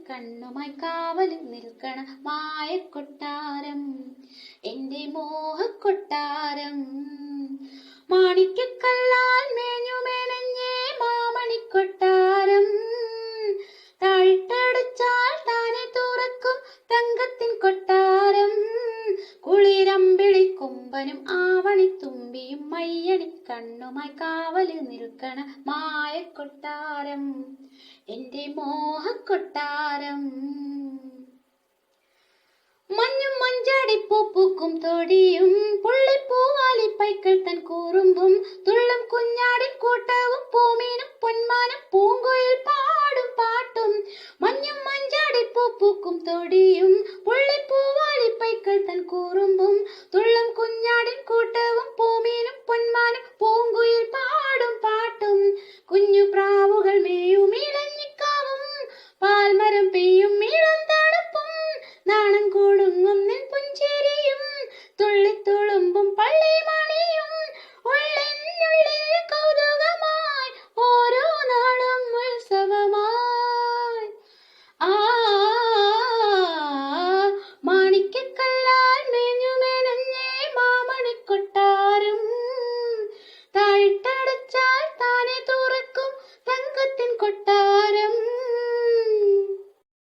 കണ്ണുമായി കാവല് നിൽക്കണ മായക്കൊട്ടാരം, എന്റെ മോഹക്കൊട്ടാരം. മാണിക്കല്ലാൽ മേഞ്ഞു മേനഞ്ഞേ മാമണിക്കൊട്ടാരം, താഴിട്ടടച്ചാൽ താനെ തുറക്കും തങ്കത്തിൻ കൊട്ടാരം. കുളിരമ്പിളി കൊമ്പനും ആവണിത്തുമ്പിയും മയ്യണി കണ്ണുമായി കാവല് നിൽക്കണ മായക്കൊട്ടാരം, എന്റെ മോഹക്കൊട്ടാരം. മഞ്ഞും മഞ്ചാടിപ്പൂപ്പൂക്കും തൊടിയും പുള്ളിപ്പൂവാലിപ്പൈക്കൾ തൻ കൂറുമ്പും തുള്ളും കുഞ്ഞാടിൻ കൂട്ടവും പൂമീനും പൊന്മാനും പൂങ്കുയിൽ പാടും പാട്ടും. മഞ്ഞും മഞ്ചാടിപ്പൂപ്പൂക്കും തൊടിയും പുള്ളിപ്പൂവാലിപ്പൈക്കൾ തൻ കൂറും